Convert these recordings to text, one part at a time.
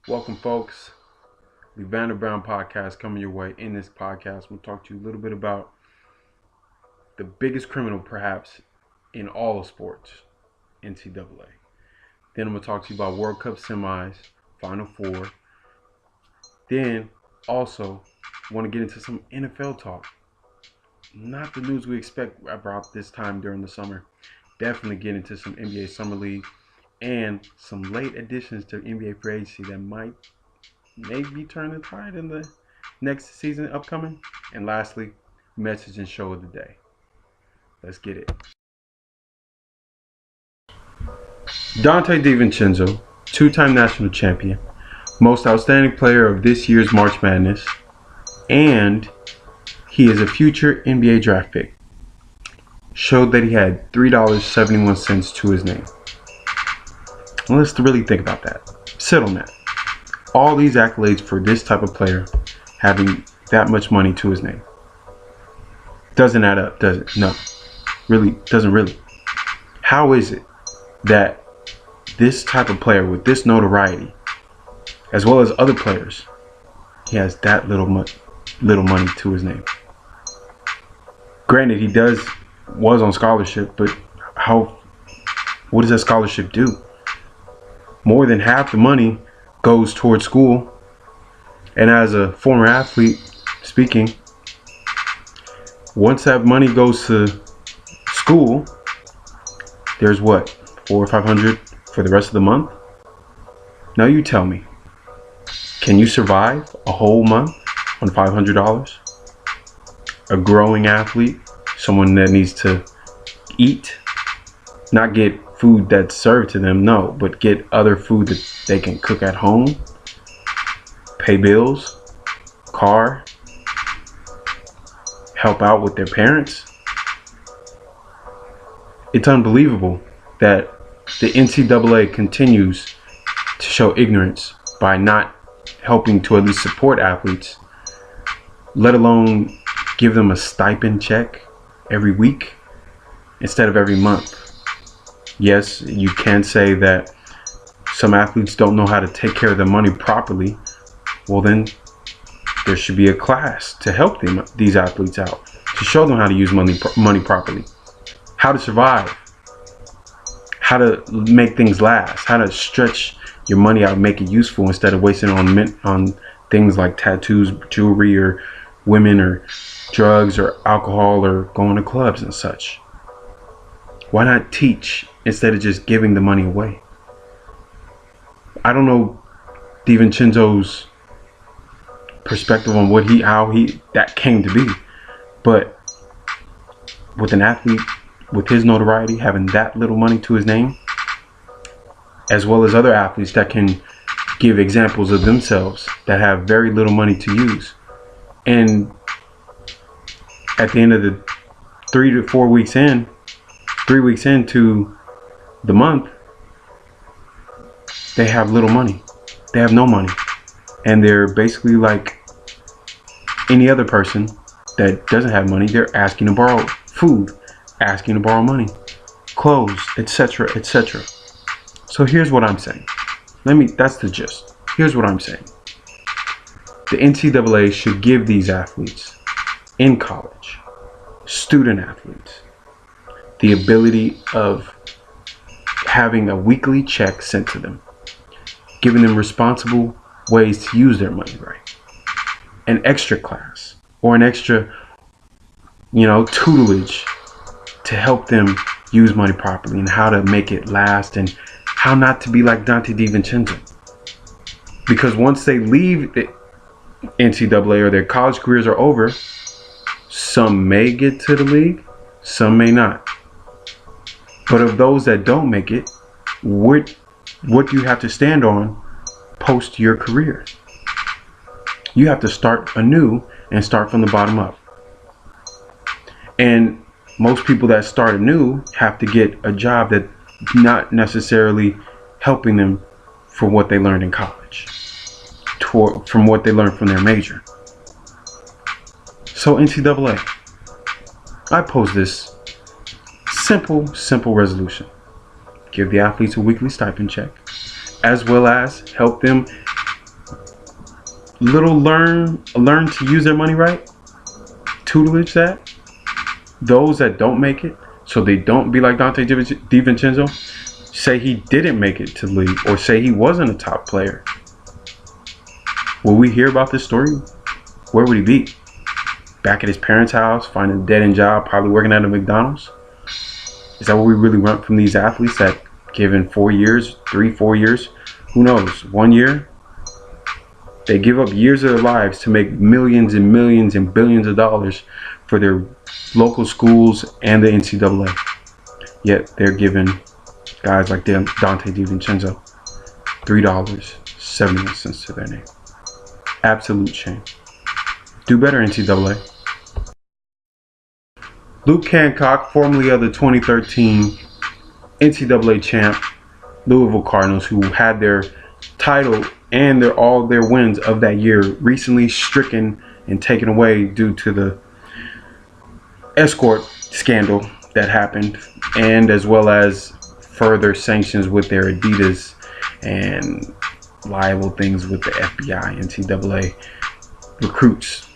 Welcome, folks. LeVander podcast coming your way. In this podcast, we'll talk to you a little bit about the biggest criminal, perhaps, in all of sports, NCAA. Then I'm going to talk to you about World Cup semis, Final Four. Then, also, want to get into some NFL talk. Not the news we expect about this time during the summer. Definitely get into some NBA Summer League and some late additions to NBA free agency that might maybe turn the tide in the next season upcoming. And lastly, message and show of the day. Let's get it. Donte DiVincenzo, two-time national champion, most outstanding player of this year's March Madness, and he is a future NBA draft pick, showed that he had $3.71 to his name. Let's really think about that. Sit on that. All these accolades for this type of player having that much money to his name. Doesn't add up, does it? No. Really, doesn't really. How is it that this type of player with this notoriety, as well as other players, he has that little money to his name? Granted, he was on scholarship, but what does that scholarship do? More than half the money goes towards school. And as a former athlete speaking, once that money goes to school, there's what, $400 or $500 for the rest of the month? Now you tell me, can you survive a whole month on $500? A growing athlete, someone that needs to eat, not get food that's served to them, no, but get other food that they can cook at home, pay bills, car, help out with their parents. It's unbelievable that the NCAA continues to show ignorance by not helping to at least support athletes, let alone give them a stipend check every week instead of every month. Yes, you can say that some athletes don't know how to take care of their money properly. Well, then there should be a class to help these athletes out, to show them how to use money properly, how to survive, how to make things last, how to stretch your money out and make it useful instead of wasting on things like tattoos, jewelry, or women, or drugs, or alcohol, or going to clubs and such. Why not teach instead of just giving the money away? I don't know DiVincenzo's perspective on how that came to be, but with an athlete with his notoriety having that little money to his name, as well as other athletes that can give examples of themselves that have very little money to use, and at the end of the 3 weeks into the month, they have little money. They have no money. And they're basically like any other person that doesn't have money. They're asking to borrow food, asking to borrow money, clothes, etc., etc. So here's what I'm saying. That's the gist. Here's what I'm saying. The NCAA should give these athletes in college, student athletes, the ability of having a weekly check sent to them, giving them responsible ways to use their money right, an extra class or an extra, tutelage to help them use money properly and how to make it last and how not to be like Donte DiVincenzo. Because once they leave the NCAA or their college careers are over, some may get to the league, some may not. But of those that don't make it, what do you have to stand on post your career? You have to start anew and start from the bottom up. And most people that start anew have to get a job that's not necessarily helping them for what they learned in college, from what they learned from their major. So NCAA, I pose this simple resolution. Give the athletes a weekly stipend check, as well as help them little learn to use their money right, tutelage that, those that don't make it, so they don't be like Dante DiVincenzo, say he didn't make it to the league, or say he wasn't a top player. Will we hear about this story? Where would he be? Back at his parents' house, finding a dead-end job, probably working at a McDonald's? Is that what we really want from these athletes that given 4 years, 3-4 years, who knows, 1 year? They give up years of their lives to make millions and millions and billions of dollars for their local schools and the NCAA. Yet they're giving guys like Dante DiVincenzo $3.71 to their name. Absolute shame. Do better, NCAA. Luke Hancock, formerly of the 2013 NCAA champ Louisville Cardinals, who had their title and all their wins of that year recently stricken and taken away due to the escort scandal that happened, and as well as further sanctions with their Adidas and liable things with the FBI, NCAA recruits,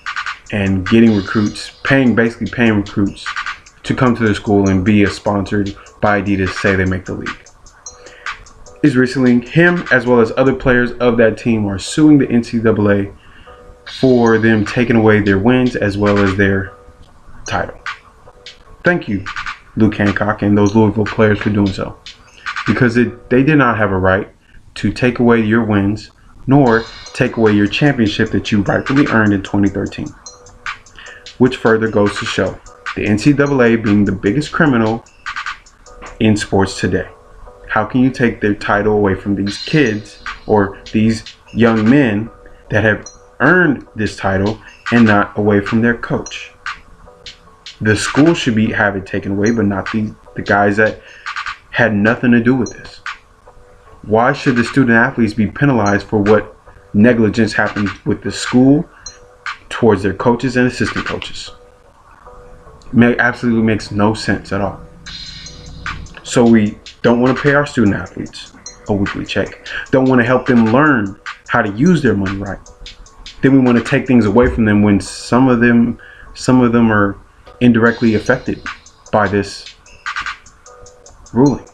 and getting recruits, basically paying recruits to come to their school and be sponsored by Adidas, say they make the league. Is recently him as well as other players of that team are suing the NCAA for them taking away their wins as well as their title. Thank you, Luke Hancock and those Louisville players, for doing so, because they did not have a right to take away your wins nor take away your championship that you rightfully earned in 2013. Which further goes to show the NCAA being the biggest criminal in sports today. How can you take their title away from these kids or these young men that have earned this title and not away from their coach? The school should have it taken away, but not the guys that had nothing to do with this. Why should the student athletes be penalized for what negligence happened with the school towards their coaches and assistant coaches? Absolutely makes no sense at all. So we don't want to pay our student athletes a weekly check. Don't want to help them learn how to use their money right. Then we want to take things away from them when some of them are indirectly affected by this ruling.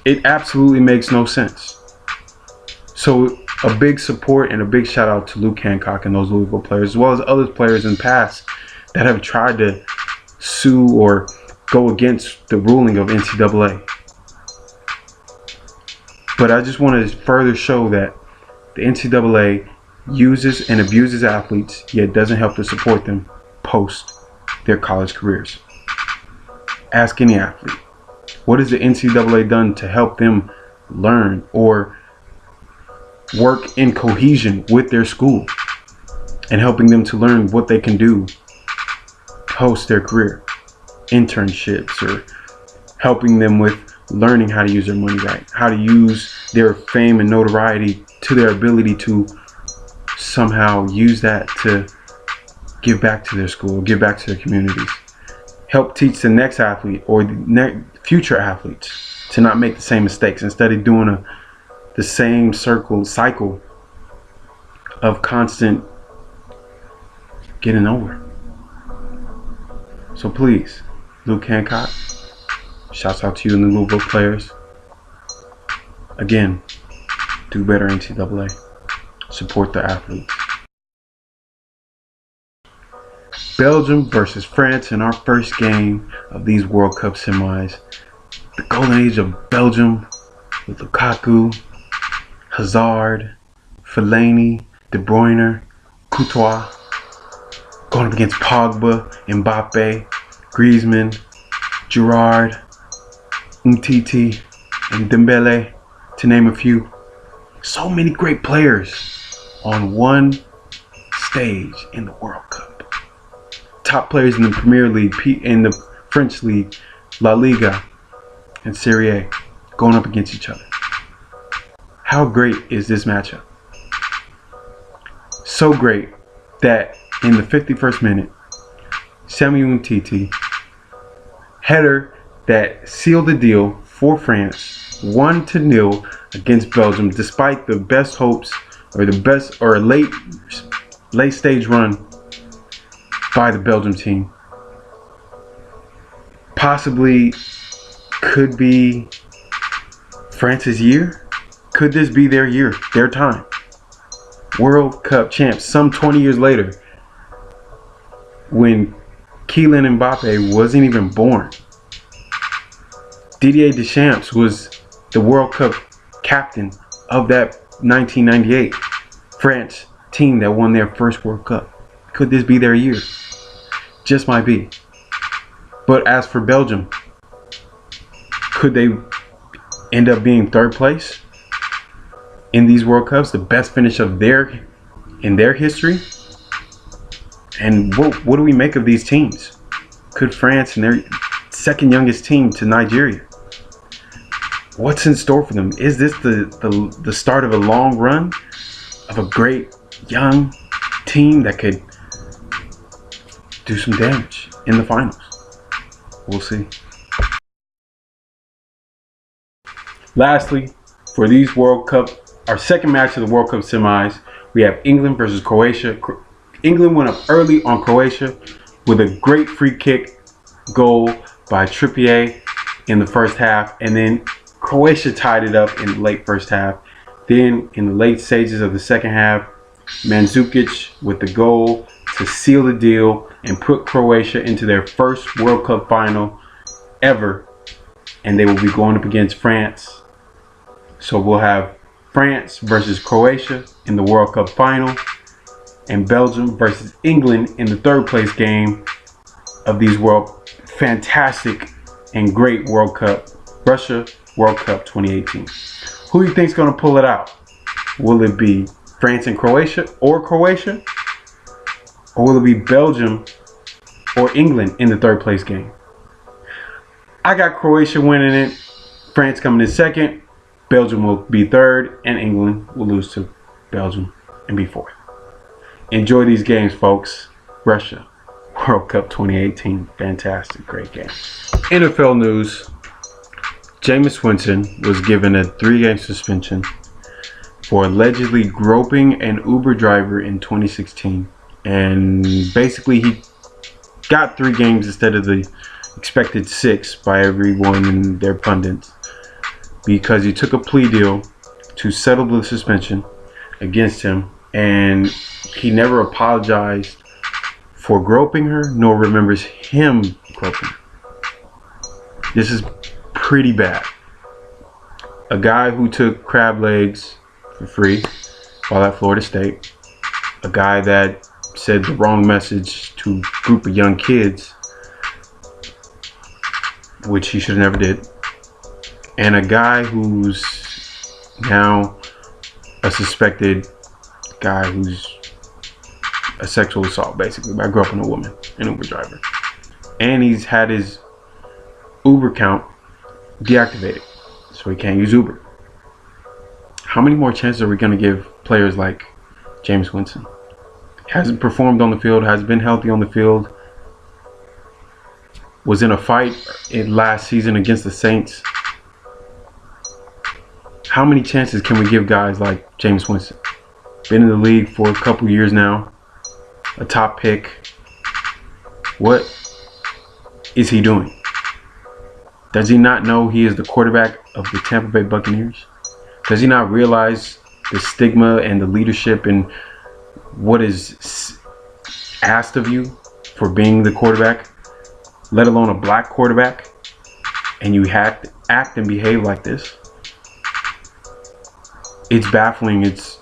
It absolutely makes no sense. So a big support and a big shout out to Luke Hancock and those Louisville players, as well as other players in the past that have tried to sue or go against the ruling of NCAA. But I just want to further show that the NCAA uses and abuses athletes, yet doesn't help to support them post their college careers. Ask any athlete, what has the NCAA done to help them learn or work in cohesion with their school and helping them to learn what they can do post their career? Internships, or helping them with learning how to use their money right, how to use their fame and notoriety to their ability to somehow use that to give back to their school, give back to their communities, help teach the next athlete or the future athletes to not make the same mistakes instead of doing the same cycle of constant getting over. So please, Luke Hancock, shouts out to you and the Louisville players. Again, do better, NCAA. Support the athletes. Belgium versus France in our first game of these World Cup semis. The golden age of Belgium with Lukaku, Hazard, Fellaini, De Bruyne, Courtois, going up against Pogba, Mbappe, Griezmann, Gerrard, Umtiti, and Dembele, to name a few. So many great players on one stage in the World Cup. Top players in the Premier League, in the French League, La Liga, and Serie A going up against each other. How great is this matchup? So great that in the 51st minute, Samuel Umtiti, header that sealed the deal for France, 1-0 against Belgium, despite the best hopes or the best, or a late stage run by the Belgium team. Possibly could be France's year. Could this be their year, their time? World Cup champs some 20 years later, when Kylian Mbappe wasn't even born. Didier Deschamps was the World Cup captain of that 1998 France team that won their first World Cup. Could this be their year? Just might be. But as for Belgium, could they end up being third place in these World Cups, the best finish of in their history? And what do we make of these teams? Could France and their second youngest team to Nigeria, what's in store for them? Is this the start of a long run of a great young team that could do some damage in the finals? We'll see. Lastly, for these World Cup, our second match of the World Cup semis, we have England versus Croatia. England went up early on Croatia with a great free kick goal by Trippier in the first half, and then Croatia tied it up in the late first half. Then in the late stages of the second half, Mandzukic with the goal to seal the deal and put Croatia into their first World Cup final ever, and they will be going up against France. So we'll have France versus Croatia in the World Cup final, and Belgium versus England in the third place game of these fantastic and great World Cup, Russia World Cup 2018. Who do you think is going to pull it out? Will it be France and Croatia, or will it be Belgium or England in the third place game? I got Croatia winning it, France coming in second, Belgium will be third, and England will lose to Belgium and be fourth. Enjoy these games, folks. Russia World Cup 2018. Fantastic. Great game. NFL news. Jameis Winston was given a 3-game suspension for allegedly groping an Uber driver in 2016. And basically he got 3 games instead of the expected 6 by everyone and their pundits, because he took a plea deal to settle the suspension against him, and he never apologized for groping her, nor remembers him groping her. This is pretty bad. A guy who took crab legs for free while at Florida State, a guy that said the wrong message to a group of young kids, which he should have never did, and a guy who's now a suspected guy who's a sexual assault, basically, by groping a woman, an Uber driver. And he's had his Uber account deactivated, so he can't use Uber. How many more chances are we going to give players like Jameis Winston? Hasn't performed on the field, hasn't been healthy on the field, was in a fight last season against the Saints. How many chances can we give guys like Jameis Winston? Been in the league for a couple years now, a top pick. What is he doing? Does he not know he is the quarterback of the Tampa Bay Buccaneers? Does he not realize the stigma and the leadership and what is asked of you for being the quarterback, let alone a black quarterback, and you act and behave like this? It's baffling. It's,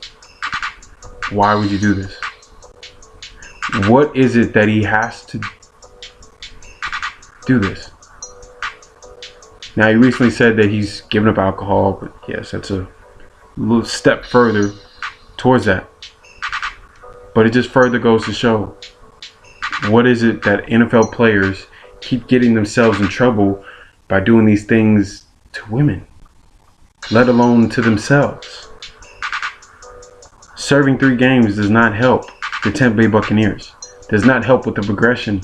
why would you do this? What is it that he has to do this? Now, he recently said that he's given up alcohol, but yes, that's a little step further towards that. But it just further goes to show, what is it that NFL players keep getting themselves in trouble by doing these things to women, let alone to themselves? Serving 3 games does not help the Tampa Bay Buccaneers. Does not help with the progression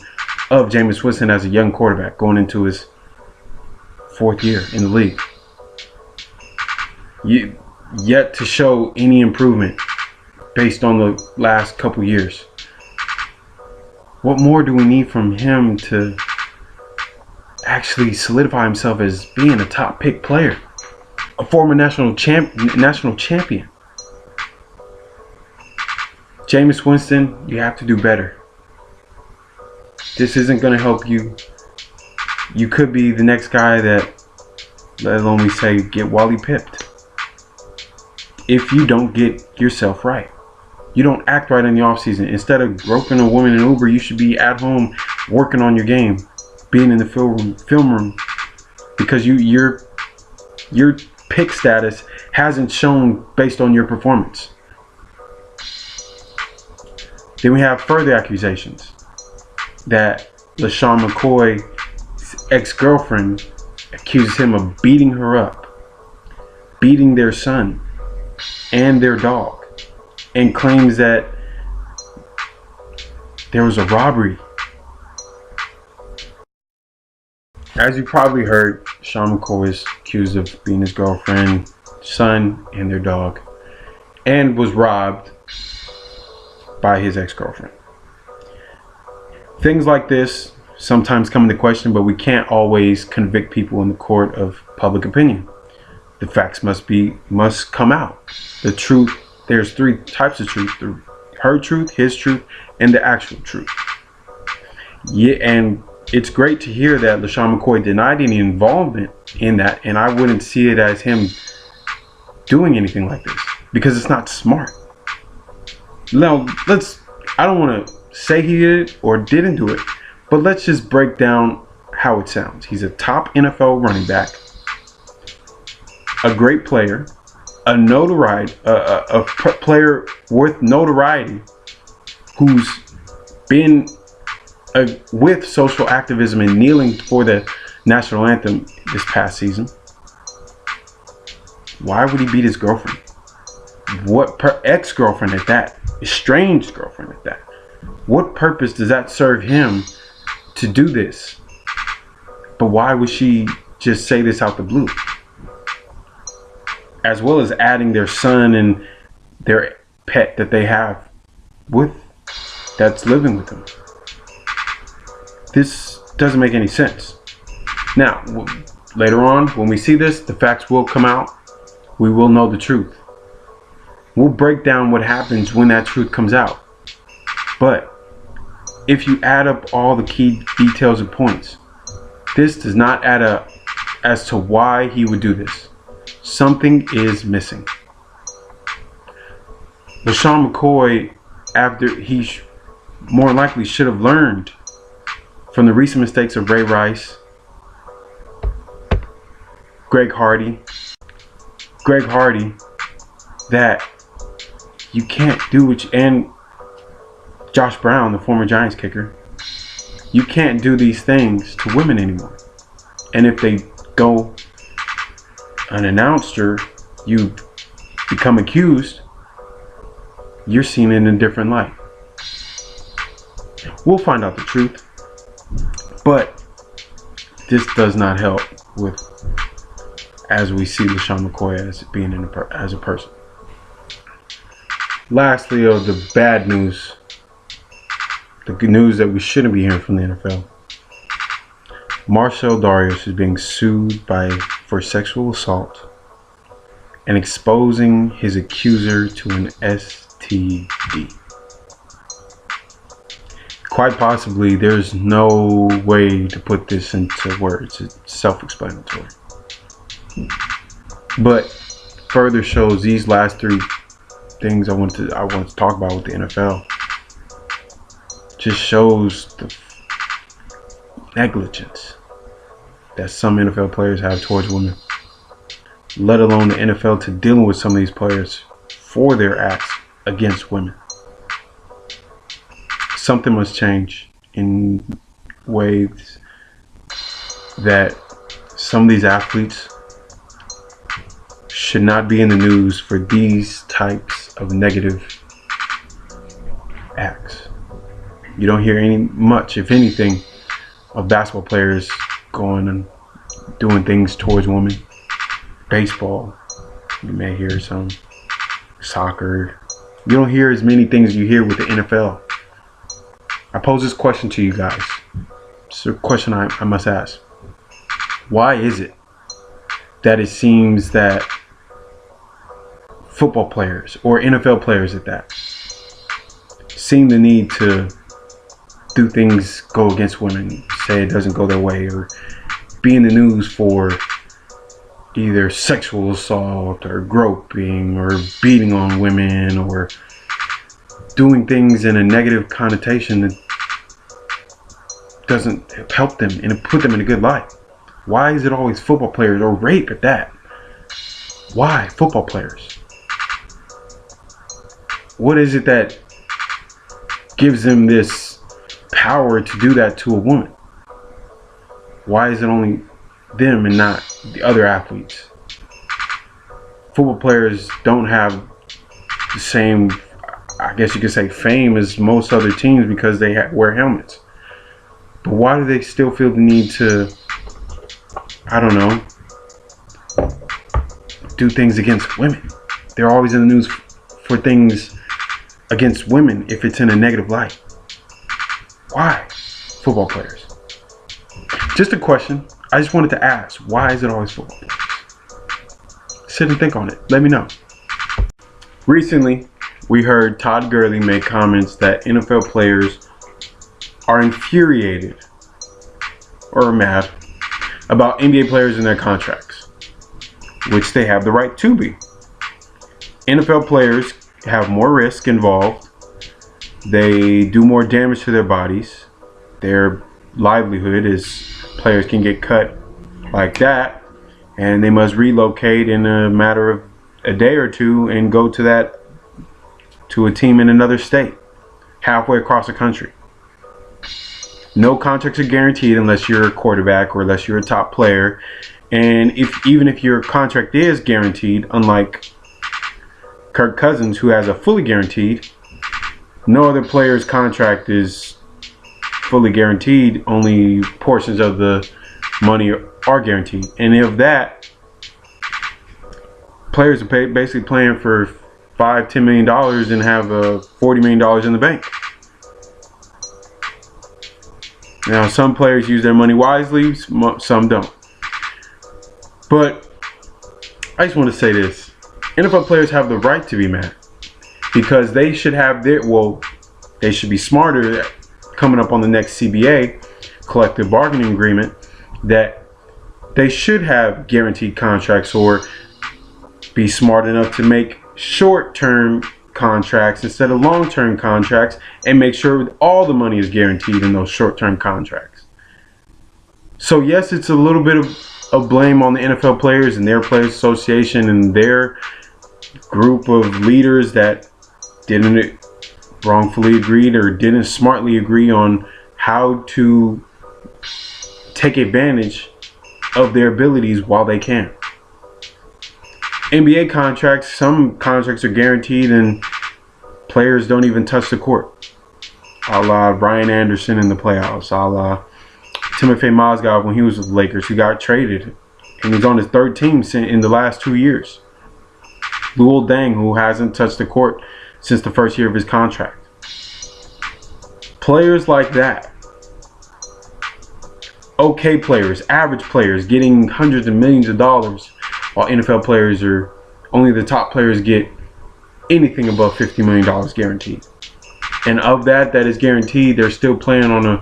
of Jameis Winston as a young quarterback going into his 4th year in the league. Yet to show any improvement based on the last couple years. What more do we need from him to actually solidify himself as being a top pick player, a former national champion? Jameis Winston, you have to do better. This isn't going to help you. You could be the next guy that, let alone we say, get Wally pipped. If you don't get yourself right, you don't act right in the offseason. Instead of groping a woman in Uber, you should be at home working on your game, being in the film room, because your pick status hasn't shown based on your performance. Then we have further accusations that LeSean McCoy's ex-girlfriend accuses him of beating her up, beating their son and their dog, and claims that there was a robbery. As you probably heard, LeSean McCoy is accused of beating his girlfriend, son, and their dog, and was robbed by his ex-girlfriend. Things like this sometimes come into question, but we can't always convict people in the court of public opinion. The facts must come out. The truth, there's three types of truth: her truth, his truth, and the actual truth. Yeah, and it's great to hear that LeSean McCoy denied any involvement in that, and I wouldn't see it as him doing anything like this, because it's not smart. Now, I don't want to say he did it or didn't do it, but let's just break down how it sounds. He's a top NFL running back, a great player, a player worth notoriety, who's been with social activism and kneeling for the national anthem this past season. Why would he beat his girlfriend? Ex-girlfriend at that? Estranged girlfriend at that? What purpose does that serve him to do this? But why would she just say this out the blue? As well as adding their son and their pet that they have that's living with them. This doesn't make any sense. Now, later on, when we see this, the facts will come out. We will know the truth. We'll break down what happens when that truth comes out. But if you add up all the key details and points, this does not add up as to why he would do this. Something is missing. LeSean McCoy, after he more likely should have learned from the recent mistakes of Ray Rice, Greg Hardy, that you can't do it, and Josh Brown, the former Giants kicker, you can't do these things to women anymore. And if they go unannounced or you become accused, you're seen in a different light. We'll find out the truth, but this does not help with, as we see LeSean McCoy as being as a person. Lastly, of the bad news, the good news that we shouldn't be hearing from the NFL. Marcel Darius is being sued for sexual assault and exposing his accuser to an STD. Quite possibly, there's no way to put this into words. It's self-explanatory. But further shows these last three things I want to talk about with the NFL. Just shows the negligence that some NFL players have towards women, let alone the NFL to dealing with some of these players for their acts against women. Something must change in ways that some of these athletes should not be in the news for these types of negative acts. You don't hear much, if anything, of basketball players going and doing things towards women. Baseball, you may hear some. Soccer, You don't hear as many things you hear with the NFL. I pose this question to you guys. It's a question I must ask. Why is it that it seems that football players, or NFL players at that, seem the need to do things go against women, say it doesn't go their way, or be in the news for either sexual assault or groping or beating on women or doing things in a negative connotation that doesn't help them and put them in a good light? Why is it always football players, or rape at that? Why football players? What is it that gives them this power to do that to a woman? Why is it only them and not the other athletes? Football players don't have the same, I guess you could say, fame as most other teams because they wear helmets. But why do they still feel the need to, I don't know, do things against women? They're always in the news for things against women if it's in a negative light. Why? Football players. Just a question. I just wanted to ask, why is it always football players? Sit and think on it. Let me know. Recently, we heard Todd Gurley make comments that NFL players are infuriated or mad about NBA players and their contracts, which they have the right to be. NFL players have more risk involved. They do more damage to their bodies. Their livelihood is players can get cut like that, and they must relocate in a matter of a day or two and go to a team in another state, halfway across the country. No contracts are guaranteed unless you're a quarterback or unless you're a top player. And even if your contract is guaranteed, unlike Kirk Cousins, who has a fully guaranteed, no other player's contract is fully guaranteed. Only portions of the money are guaranteed. And of that, players are basically playing for $5-10 million and have $40 million in the bank. Now, some players use their money wisely, some don't. But I just want to say this. NFL players have the right to be mad because they should have they should be smarter coming up on the next CBA, collective bargaining agreement, that they should have guaranteed contracts or be smart enough to make short-term contracts instead of long-term contracts and make sure all the money is guaranteed in those short-term contracts. So yes, it's a little bit of blame on the NFL players and their players association and their group of leaders that didn't wrongfully agreed or didn't smartly agree on how to take advantage of their abilities while they can. NBA contracts, some contracts are guaranteed and players don't even touch the court. A la Ryan Anderson in the playoffs, a la Timofey Mozgov when he was with the Lakers, who got traded and he's on his third team in the last 2 years. Luol Deng, who hasn't touched the court since the first year of his contract. Players like that, okay players, average players getting hundreds of millions of dollars, while NFL players are only the top players get anything above $50 million guaranteed. And of that is guaranteed, they're still playing on a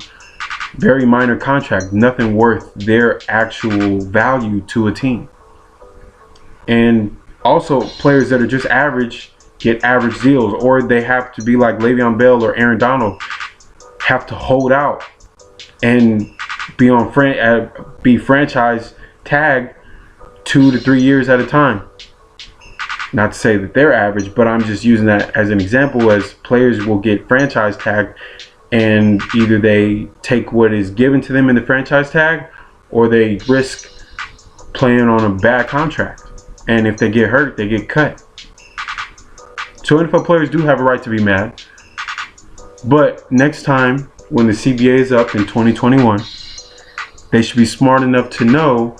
very minor contract, nothing worth their actual value to a team. And also players that are just average get average deals, or they have to be like Le'Veon Bell or Aaron Donald, have to hold out and be franchise tagged 2 to 3 years at a time. Not to say that they're average, but I'm just using that as an example, as players will get franchise tagged and either they take what is given to them in the franchise tag or they risk playing on a bad contract. And if they get hurt, they get cut. So NFL players do have a right to be mad. But next time when the CBA is up in 2021, they should be smart enough to know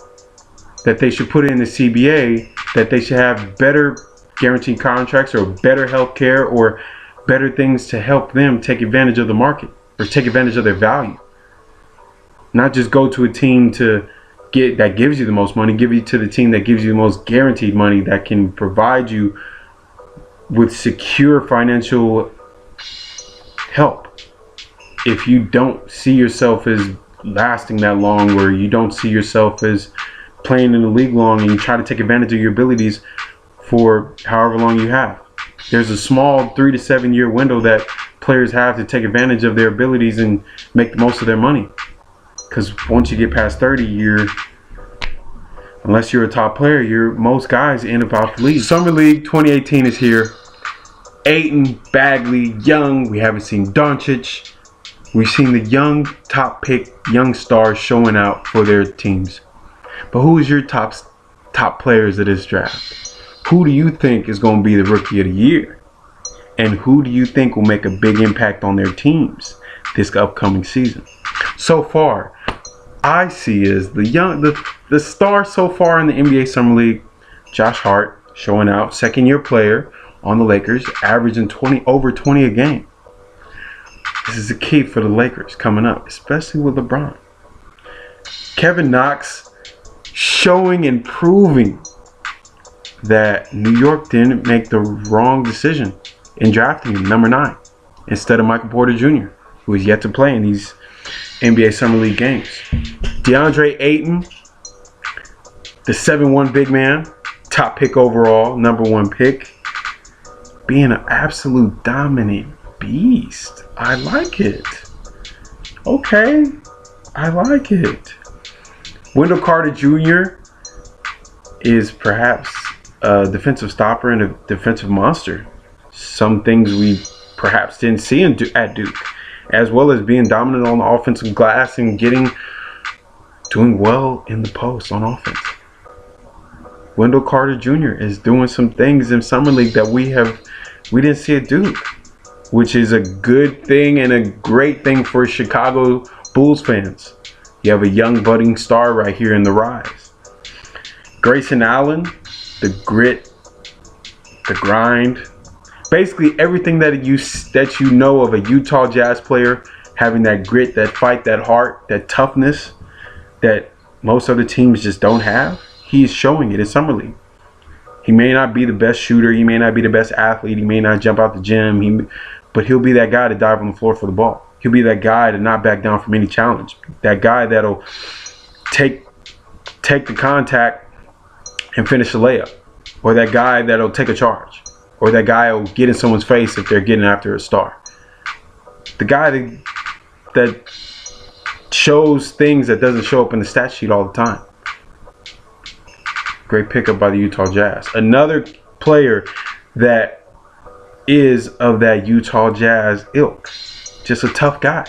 that they should put in the CBA that they should have better guaranteed contracts or better health care or better things to help them take advantage of the market or take advantage of their value. Not just go to a team that gives you the most money, give you to the team that gives you the most guaranteed money, that can provide you with secure financial help. If you don't see yourself as lasting that long, or you don't see yourself as playing in the league long, and you try to take advantage of your abilities for however long you have, there's a small 3 to 7 year window that players have to take advantage of their abilities and make the most of their money. Because once you get past 30, unless you're a top player, most guys end up out the league. Summer League 2018 is here. Ayton, Bagley, Young. We haven't seen Doncic. We've seen the young top pick, young stars showing out for their teams. But who is your top players of this draft? Who do you think is going to be the rookie of the year? And who do you think will make a big impact on their teams this upcoming season? So far, I see as the star so far in the NBA Summer League, Josh Hart, showing out, second-year player on the Lakers, averaging over 20 a game. This is the key for the Lakers coming up, especially with LeBron. Kevin Knox showing and proving that New York didn't make the wrong decision in drafting him, number 9, instead of Michael Porter Jr., who is yet to play in these NBA Summer League games. DeAndre Ayton, the 7'1" big man, top pick overall, number 1 pick, being an absolute dominant beast. I like it. Okay, I like it. Wendell Carter Jr. is perhaps a defensive stopper and a defensive monster. Some things we perhaps didn't see at Duke, as well as being dominant on the offensive glass and doing well in the post on offense. Wendell Carter Jr. is doing some things in Summer League that we didn't see at Duke, which is a good thing and a great thing for Chicago Bulls fans. You have a young budding star right here in the rise. Grayson Allen, the grit, the grind, basically everything that you know of a Utah Jazz player, having that grit, that fight, that heart, that toughness that most other teams just don't have. He's showing it in Summer League. He may not be the best shooter, he may not be the best athlete, he may not jump out the gym, but he'll be that guy to dive on the floor for the ball. He'll be that guy to not back down from any challenge. That guy that'll take the contact and finish the layup. Or that guy that'll take a charge. Or that guy will get in someone's face if they're getting after a star. The guy that shows things that doesn't show up in the stat sheet all the time. Great pickup by the Utah Jazz. Another player that is of that Utah Jazz ilk. Just a tough guy.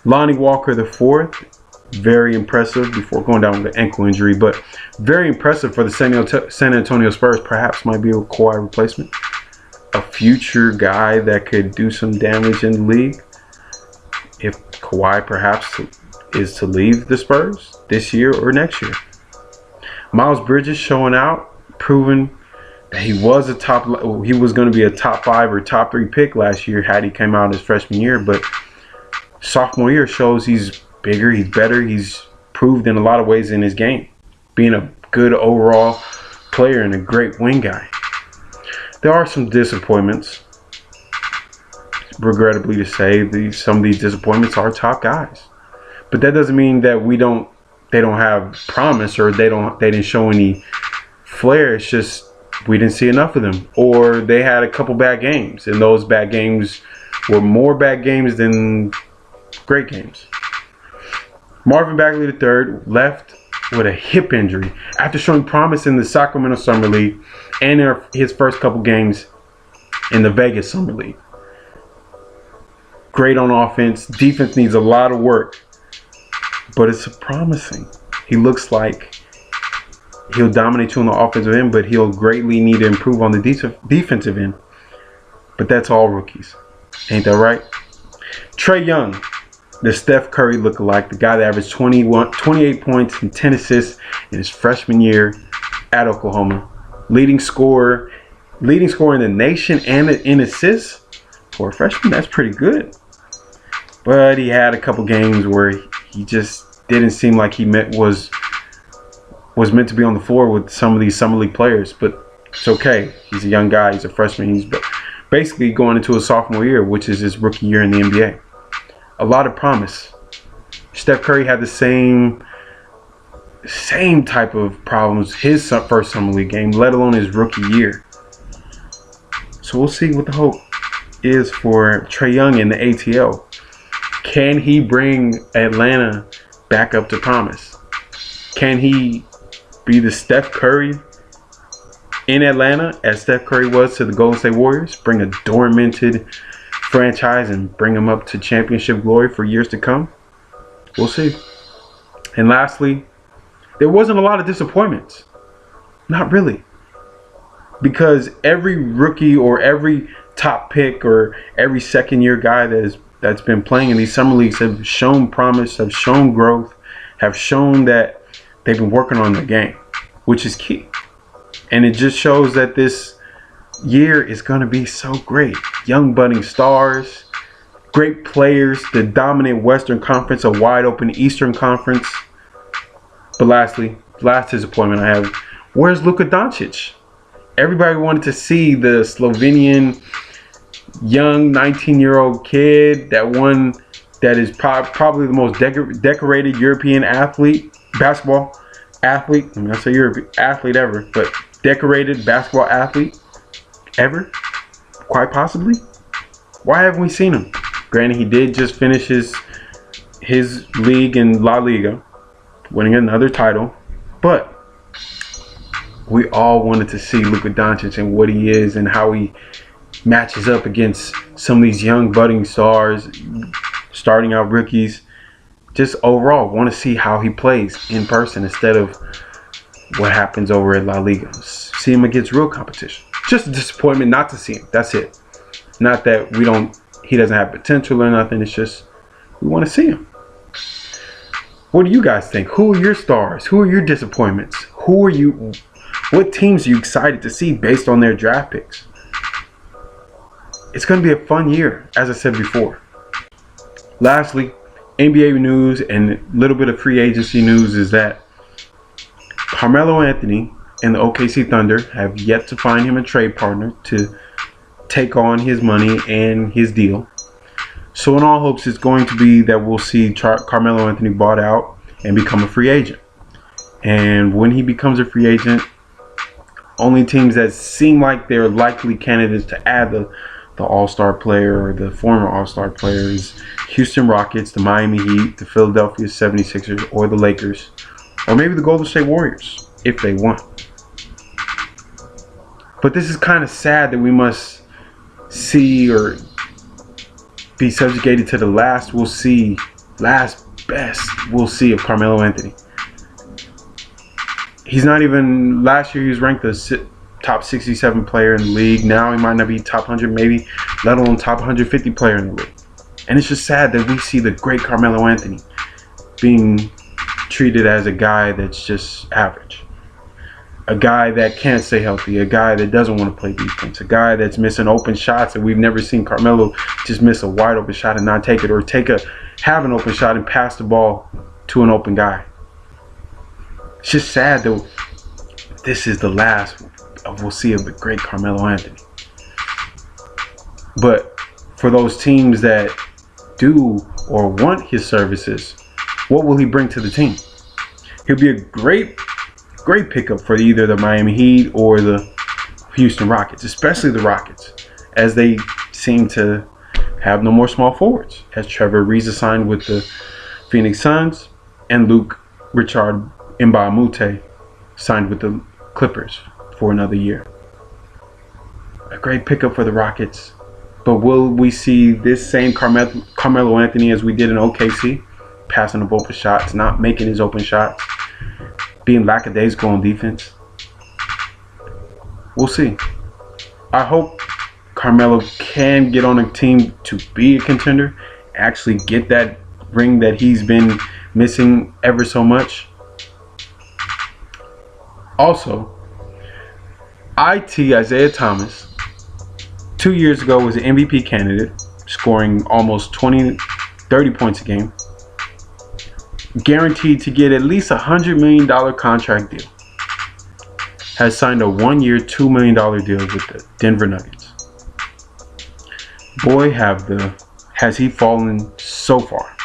Lonnie Walker IV, very impressive before going down with an ankle injury, but very impressive for the San Antonio Spurs. Perhaps might be a Kawhi replacement. A future guy that could do some damage in the league if Kawhi perhaps is to leave the Spurs this year or next year. Miles Bridges showing out, proving that he was going to be a top 5 or top 3 pick last year had he came out his freshman year, but sophomore year shows he's bigger, he's better, he's proved in a lot of ways in his game, being a good overall player and a great wing guy. There are some disappointments, regrettably to say. Some of these disappointments are top guys, but that doesn't mean that they don't have promise or they didn't show any flair. It's just we didn't see enough of them, or they had a couple bad games, and those bad games were more bad games than great games. Marvin Bagley III left with a hip injury after showing promise in the Sacramento Summer League and in his first couple games in the Vegas Summer League. Great on offense. Defense needs a lot of work, but it's promising. He looks like he'll dominate you on the offensive end, but he'll greatly need to improve on the defensive end. But that's all rookies. Ain't that right? Trae Young, the Steph Curry lookalike, the guy that averaged 28 points and 10 assists in his freshman year at Oklahoma. leading scorer in the nation and in assists for a freshman. That's pretty good. But he had a couple games where he just didn't seem like he was meant to be on the floor with some of these summer league players. But it's okay. He's a young guy. He's a freshman. He's basically going into his sophomore year, which is his rookie year in the NBA. A lot of promise. Steph Curry had the same type of problems his first summer league game, let alone his rookie year. So we'll see what the hope is for Trae Young in the ATL. Can he bring Atlanta back up to promise? Can he be the Steph Curry in Atlanta as Steph Curry was to the Golden State Warriors? Bring a dormanted franchise and bring them up to championship glory for years to come? We'll see. And lastly, there wasn't a lot of disappointments. Not really. Because every rookie or every top pick or every second year guy that's been playing in these summer leagues have shown promise, have shown growth, have shown that they've been working on their game, which is key. And it just shows that this year is going to be so great. Young budding stars, great players, the dominant Western Conference, a wide open Eastern Conference. But lastly, last disappointment I have, where's Luka Doncic? Everybody wanted to see the Slovenian young 19-year-old kid that is probably the most decorated European basketball athlete. I mean, I say European athlete ever, but decorated basketball athlete ever, quite possibly. Why haven't we seen him? Granted, he did just finish his league in La Liga, winning another title, but we all wanted to see Luka Doncic and what he is and how he matches up against some of these young budding stars, starting out rookies. Just overall, want to see how he plays in person instead of what happens over at La Liga. See him against real competition. Just a disappointment not to see him. That's it. Not that he doesn't have potential or nothing. It's just we want to see him. What do you guys think? Who are your stars? Who are your disappointments? What teams are you excited to see based on their draft picks? It's going to be a fun year, as I said before. Lastly, NBA news and a little bit of free agency news is that Carmelo Anthony and the OKC Thunder have yet to find him a trade partner to take on his money and his deal. So in all hopes, it's going to be that we'll see Carmelo Anthony bought out and become a free agent. And when he becomes a free agent, only teams that seem like they're likely candidates to add the all-star player or the former all-star player is Houston Rockets, the Miami Heat, the Philadelphia 76ers, or the Lakers, or maybe the Golden State Warriors, if they want. But this is kind of sad that we must see or be subjugated to the last best we'll see of Carmelo Anthony. He's not even, last year he was ranked the top 67 player in the league. Now he might not be top 100 maybe, let alone top 150 player in the league. And it's just sad that we see the great Carmelo Anthony being treated as a guy that's just average. A guy that can't stay healthy, a guy that doesn't want to play defense, a guy that's missing open shots, and we've never seen Carmelo just miss a wide open shot and not take it, or have an open shot and pass the ball to an open guy. It's just sad that this is the last we'll see of the great Carmelo Anthony. But for those teams that do or want his services, what will he bring to the team? He'll be a great pickup for either the Miami Heat or the Houston Rockets, especially the Rockets, as they seem to have no more small forwards, as Trevor Ariza signed with the Phoenix Suns and Luke Richard Mbamute signed with the Clippers for another year. A great pickup for the Rockets, but will we see this same Carmelo Anthony as we did in OKC, passing up open shots, not making his open shots, being lackadaisical on defense? We'll see. I hope Carmelo can get on a team to be a contender, actually get that ring that he's been missing ever so much. Also, Isaiah Thomas, 2 years ago was an MVP candidate, scoring almost 30 points a game. Guaranteed to get at least $100 million contract deal. Has signed a 1-year, $2 million deal with the Denver Nuggets. Boy, has he fallen so far.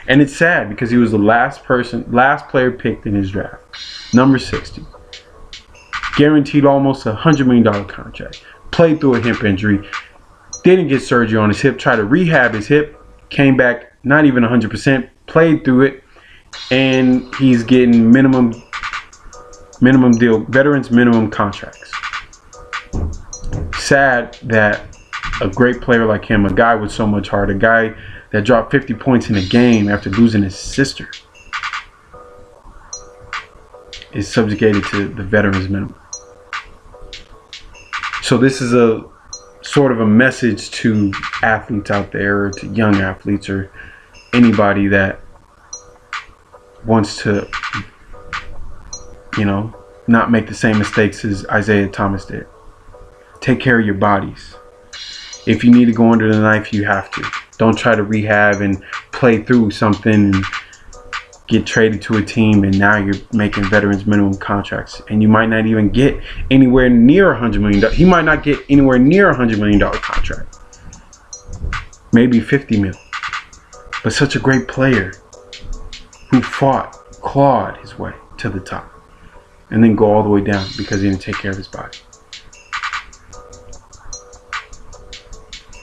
And it's sad because he was the last player picked in his draft. Number 60. Guaranteed almost $100 million contract. Played through a hip injury. Didn't get surgery on his hip. Tried to rehab his hip. Came back not even 100%. Played through it. And he's getting minimum deal, veterans minimum contracts. Sad that a great player like him, a guy with so much heart, a guy that dropped 50 points in a game after losing his sister, is subjugated to the veterans minimum. So this is a sort of a message to athletes out there, or to young athletes, or anybody that wants to, not make the same mistakes as Isaiah Thomas did. Take care of your bodies. If you need to go under the knife, you have to. Don't try to rehab and play through something and get traded to a team, and now you're making veterans minimum contracts, and you might not even get anywhere near $100 million. He might not get anywhere near $100 million contract. Maybe $50 million. But such a great player who clawed his way to the top, and then go all the way down because he didn't take care of his body.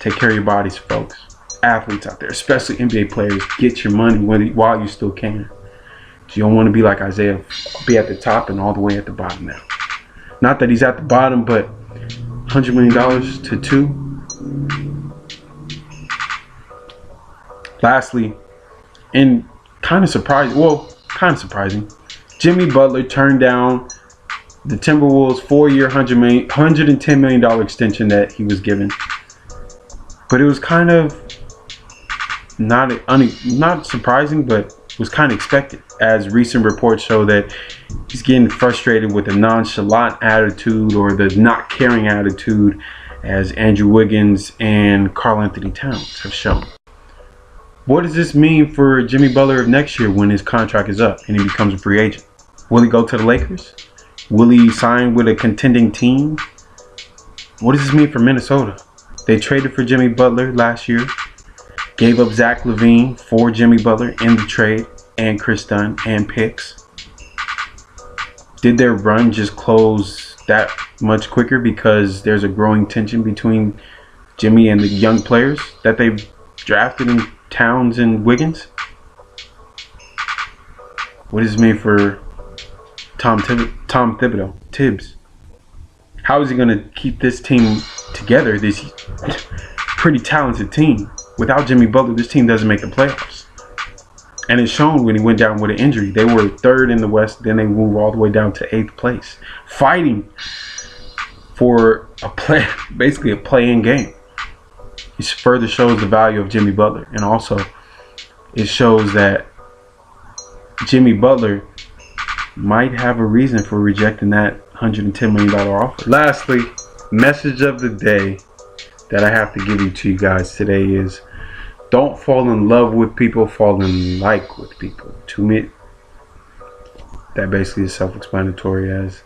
Take care of your bodies, folks. Athletes out there, especially NBA players, get your money while you still can. You don't want to be like Isaiah, be at the top and all the way at the bottom now. Not that he's at the bottom, but $100 million to $2. Lastly, and kind of surprising, Jimmy Butler turned down the Timberwolves 4-year, $110 million extension that he was given. But it was kind of not surprising, but was kind of expected, as recent reports show that he's getting frustrated with the nonchalant attitude or the not caring attitude, as Andrew Wiggins and Karl Anthony Towns have shown. What does this mean for Jimmy Butler of next year when his contract is up and he becomes a free agent? Will he go to the Lakers? Will he sign with a contending team? What does this mean for Minnesota? They traded for Jimmy Butler last year, gave up Zach LaVine for Jimmy Butler in the trade, and Chris Dunn, and picks. Did their run just close that much quicker because there's a growing tension between Jimmy and the young players that they've drafted in Towns and Wiggins? What does this mean for Tom Thibodeau, Tibbs? How is he going to keep this team together, this pretty talented team? Without Jimmy Butler, this team doesn't make the playoffs. And it's shown when he went down with an injury. They were third in the West, then they moved all the way down to 8th place, fighting for basically a play-in game. It further shows the value of Jimmy Butler, and also it shows that Jimmy Butler might have a reason for rejecting that $110 million offer. Lastly, message of the day that I have to give to you guys today is, don't fall in love with people, fall in like with people. To me, that basically is self-explanatory, as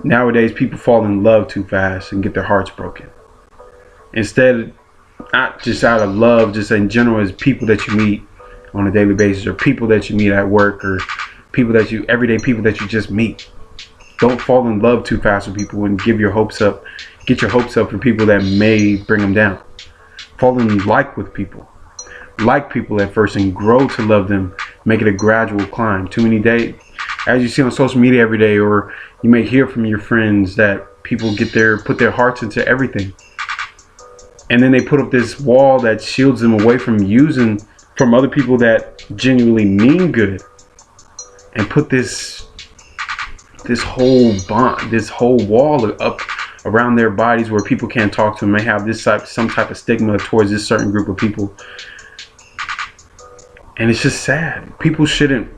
nowadays people fall in love too fast and get their hearts broken. Instead, not just out of love, just in general, as people that you meet on a daily basis, or people that you meet at work, or everyday people that you just meet. Don't fall in love too fast with people and get your hopes up for people that may bring them down. Fall in like with people. Like people at first and grow to love them. Make it a gradual climb. Too many days, as you see on social media every day, or you may hear from your friends, that people put their hearts into everything. And then they put up this wall that shields them away from other people that genuinely mean good, and put this whole wall up around their bodies where people can't talk to them. They have some type of stigma towards this certain group of people, and it's just sad. People shouldn't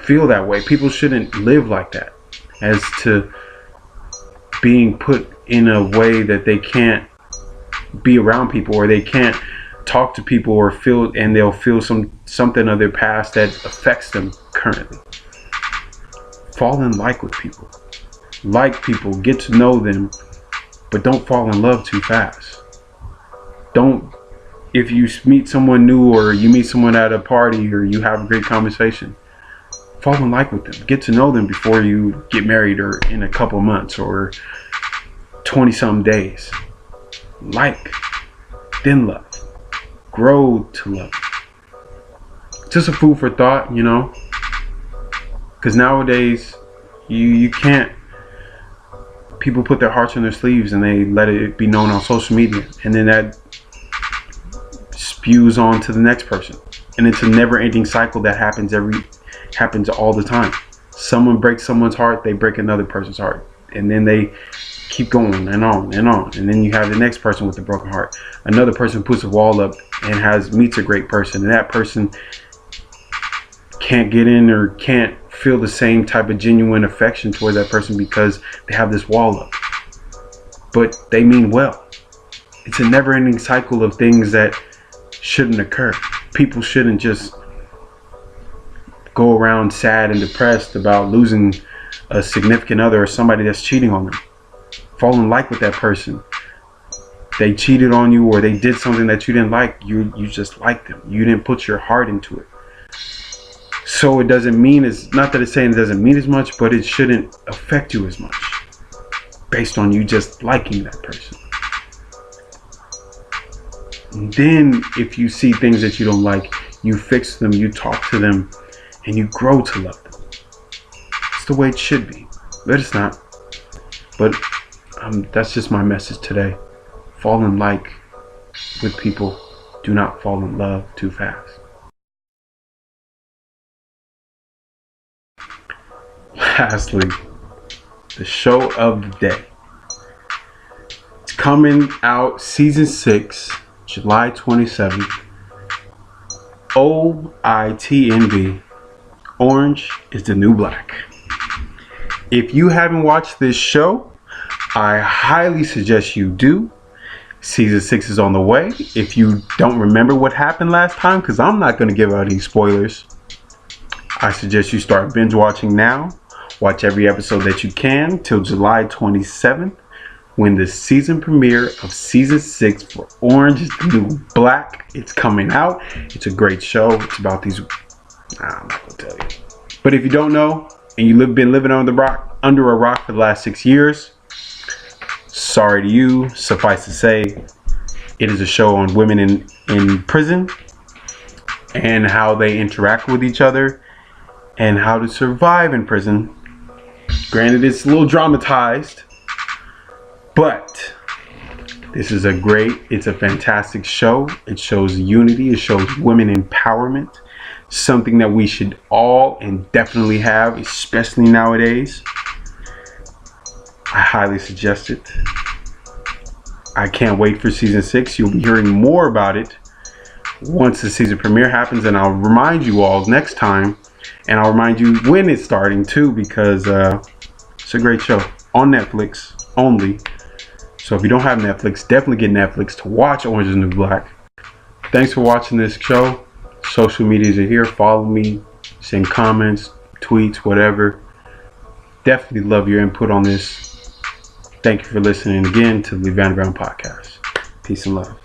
feel that way. People shouldn't live like that. As to being put in a way that they can't be around people, or they can't talk to people, or feel, and they'll feel something of their past that affects them currently. Fall in like with people. Like people, get to know them, but don't fall in love too fast. Don't, if you meet someone new, or you meet someone at a party, or you have a great conversation, fall in like with them. Get to know them before you get married, or in a couple months, or 20-something days. Like, then love. Grow to love. Just a food for thought, you know, because nowadays you can't, people put their hearts on their sleeves and they let it be known on social media, and then that spews on to the next person, and it's a never-ending cycle that happens all the time. Someone breaks someone's heart, they break another person's heart, and then they keep going and on and on, and then you have the next person with a broken heart. Another person puts a wall up and meets a great person, and that person can't get in, or can't feel the same type of genuine affection towards that person because they have this wall up, but they mean well. It's a never-ending cycle of things that shouldn't occur. People shouldn't just go around sad and depressed about losing a significant other, or somebody that's cheating on them. Fall in like with that person. They cheated on you, or they did something that you didn't like. You just liked them. You didn't put your heart into it. So it doesn't mean, it's not that it's saying it doesn't mean as much, but it shouldn't affect you as much based on you just liking that person. And then if you see things that you don't like, you fix them, you talk to them, and you grow to love them. It's the way it should be, but it's not. But that's just my message today. Fall in like with people. Do not fall in love too fast. Lastly, the show of the day. It's coming out, season 6, July 27th. OITNB. Orange is the New Black. If you haven't watched this show, I highly suggest you do. Season 6 is on the way. If you don't remember what happened last time, because I'm not going to give out any spoilers, I suggest you start binge watching now. Watch every episode that you can till July 27th, when the season premiere of season 6 for Orange is the New Black. It's coming out. It's a great show. It's about these, I'm not going to tell you. But if you don't know, and you've been living under a rock for the last 6 years, sorry to you. Suffice to say, it is a show on women in prison, and how they interact with each other, and how to survive in prison. Granted, it's a little dramatized, but this is it's a fantastic show. It shows unity. It shows women empowerment. Something that we should all and definitely have, especially nowadays. I highly suggest it. I can't wait for season 6. You'll be hearing more about it once the season premiere happens, and I'll remind you all next time, and I'll remind you when it's starting too, because it's a great show on Netflix only. So if you don't have Netflix, definitely get Netflix to watch Orange is the New Black. Thanks for watching this show. Social medias are here. Follow me, send comments, tweets, whatever. Definitely love your input on this. Thank you for listening again to the LeVander podcast. Peace and love.